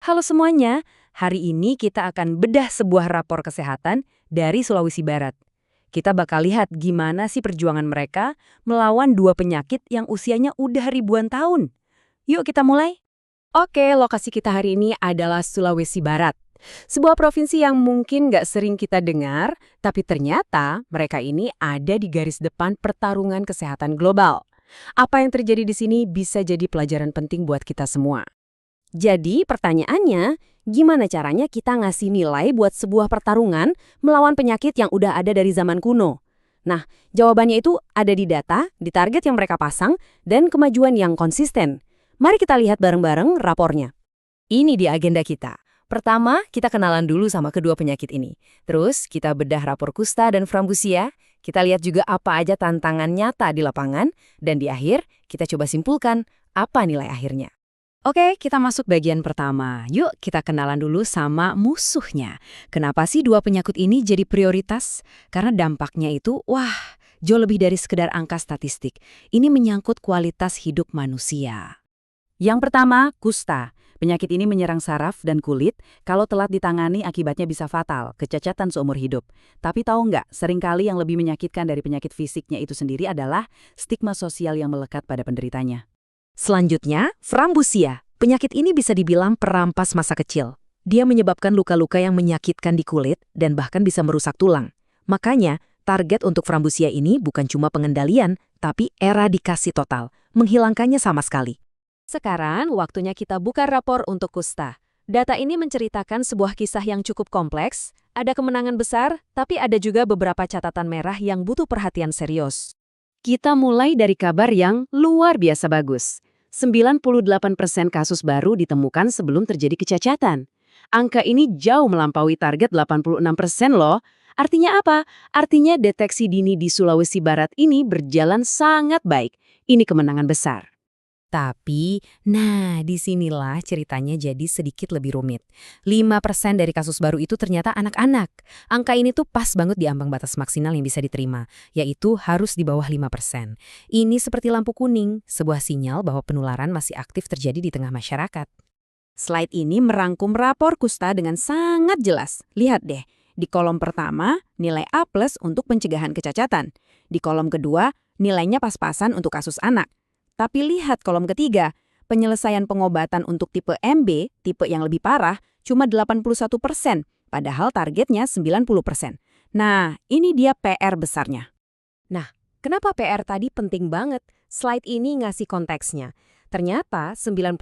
Halo semuanya, hari ini kita akan bedah sebuah rapor kesehatan dari Sulawesi Barat. Kita bakal lihat gimana sih perjuangan mereka melawan dua penyakit yang usianya udah ribuan tahun. Yuk kita mulai. Oke, lokasi kita hari ini adalah Sulawesi Barat. Sebuah provinsi yang mungkin nggak sering kita dengar, tapi ternyata mereka ini ada di garis depan pertarungan kesehatan global. Apa yang terjadi di sini bisa jadi pelajaran penting buat kita semua. Jadi pertanyaannya, gimana caranya kita ngasih nilai buat sebuah pertarungan melawan penyakit yang udah ada dari zaman kuno? Nah, jawabannya itu ada di data, di target yang mereka pasang, dan kemajuan yang konsisten. Mari kita lihat bareng-bareng rapornya. Ini di agenda kita. Pertama, kita kenalan dulu sama kedua penyakit ini. Terus, kita bedah rapor kusta dan frambusia. Kita lihat juga apa aja tantangan nyata di lapangan. Dan di akhir, kita coba simpulkan apa nilai akhirnya. Oke, kita masuk bagian pertama. Yuk kita kenalan dulu sama musuhnya. Kenapa sih dua penyakit ini jadi prioritas? Karena dampaknya itu, jauh lebih dari sekedar angka statistik. Ini menyangkut kualitas hidup manusia. Yang pertama, kusta. Penyakit ini menyerang saraf dan kulit. Kalau telat ditangani akibatnya bisa fatal, kecacatan seumur hidup. Tapi tahu nggak, seringkali yang lebih menyakitkan dari penyakit fisiknya itu sendiri adalah stigma sosial yang melekat pada penderitanya. Selanjutnya, frambusia. Penyakit ini bisa dibilang perampas masa kecil. Dia menyebabkan luka-luka yang menyakitkan di kulit dan bahkan bisa merusak tulang. Makanya, target untuk frambusia ini bukan cuma pengendalian, tapi eradikasi total, menghilangkannya sama sekali. Sekarang, waktunya kita buka rapor untuk kusta. Data ini menceritakan sebuah kisah yang cukup kompleks, ada kemenangan besar, tapi ada juga beberapa catatan merah yang butuh perhatian serius. Kita mulai dari kabar yang luar biasa bagus. 98% kasus baru ditemukan sebelum terjadi kecacatan. Angka ini jauh melampaui target 86% loh. Artinya apa? Artinya deteksi dini di Sulawesi Barat ini berjalan sangat baik. Ini kemenangan besar. Tapi, disinilah ceritanya jadi sedikit lebih rumit. 5% dari kasus baru itu ternyata anak-anak. Angka ini tuh pas banget di ambang batas maksimal yang bisa diterima, yaitu harus di bawah 5%. Ini seperti lampu kuning, sebuah sinyal bahwa penularan masih aktif terjadi di tengah masyarakat. Slide ini merangkum rapor kusta dengan sangat jelas. Lihat deh, di kolom pertama, nilai A+ untuk pencegahan kecacatan. Di kolom kedua, nilainya pas-pasan untuk kasus anak. Tapi lihat kolom ketiga, penyelesaian pengobatan untuk tipe MB, tipe yang lebih parah, cuma 81%, padahal targetnya 90%. Nah, ini dia PR besarnya. Nah, kenapa PR tadi penting banget? Slide ini ngasih konteksnya. Ternyata 91%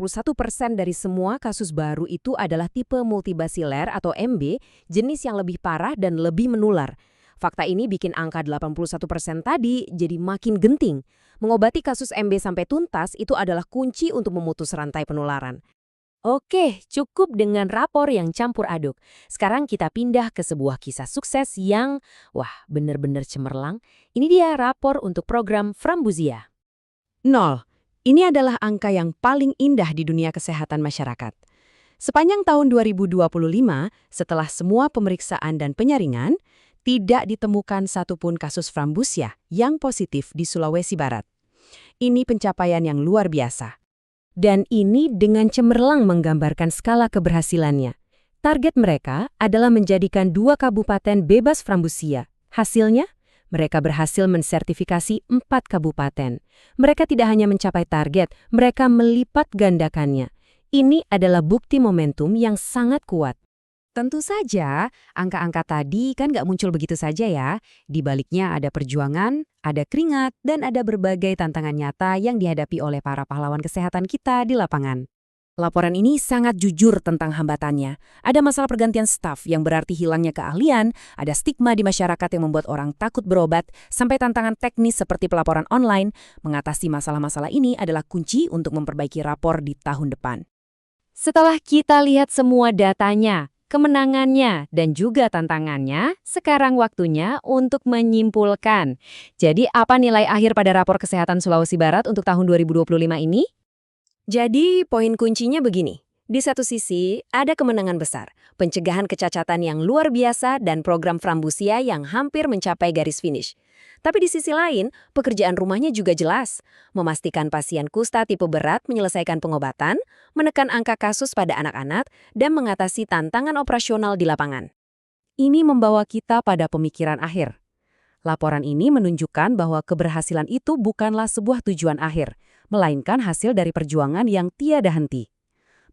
dari semua kasus baru itu adalah tipe multibasiler atau MB, jenis yang lebih parah dan lebih menular. Fakta ini bikin angka 81% tadi jadi makin genting. Mengobati kasus MB sampai tuntas itu adalah kunci untuk memutus rantai penularan. Oke, cukup dengan rapor yang campur aduk. Sekarang kita pindah ke sebuah kisah sukses yang, bener-bener cemerlang. Ini dia rapor untuk program Frambusia. 0. Ini adalah angka yang paling indah di dunia kesehatan masyarakat. Sepanjang tahun 2025, setelah semua pemeriksaan dan penyaringan, tidak ditemukan satupun kasus frambusia yang positif di Sulawesi Barat. Ini pencapaian yang luar biasa. Dan ini dengan cemerlang menggambarkan skala keberhasilannya. Target mereka adalah menjadikan 2 kabupaten bebas frambusia. Hasilnya, mereka berhasil mensertifikasi 4 kabupaten. Mereka tidak hanya mencapai target, mereka melipat gandakannya. Ini adalah bukti momentum yang sangat kuat. Tentu saja, angka-angka tadi kan nggak muncul begitu saja ya. Di baliknya ada perjuangan, ada keringat, dan ada berbagai tantangan nyata yang dihadapi oleh para pahlawan kesehatan kita di lapangan. Laporan ini sangat jujur tentang hambatannya. Ada masalah pergantian staf yang berarti hilangnya keahlian, ada stigma di masyarakat yang membuat orang takut berobat, sampai tantangan teknis seperti pelaporan online. Mengatasi masalah-masalah ini adalah kunci untuk memperbaiki rapor di tahun depan. Setelah kita lihat semua datanya, kemenangannya, dan juga tantangannya, sekarang waktunya untuk menyimpulkan. Jadi apa nilai akhir pada rapor kesehatan Sulawesi Barat untuk tahun 2025 ini? Jadi poin kuncinya begini, Di satu sisi, ada kemenangan besar, pencegahan kecacatan yang luar biasa dan program Frambusia yang hampir mencapai garis finish. Tapi di sisi lain, pekerjaan rumahnya juga jelas. Memastikan pasien kusta tipe berat menyelesaikan pengobatan, menekan angka kasus pada anak-anak, dan mengatasi tantangan operasional di lapangan. Ini membawa kita pada pemikiran akhir. Laporan ini menunjukkan bahwa keberhasilan itu bukanlah sebuah tujuan akhir, melainkan hasil dari perjuangan yang tiada henti.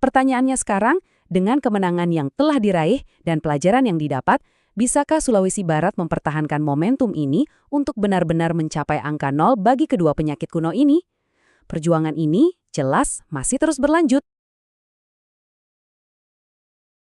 Pertanyaannya sekarang, dengan kemenangan yang telah diraih dan pelajaran yang didapat, bisakah Sulawesi Barat mempertahankan momentum ini untuk benar-benar mencapai angka nol bagi kedua penyakit kuno ini? Perjuangan ini jelas masih terus berlanjut.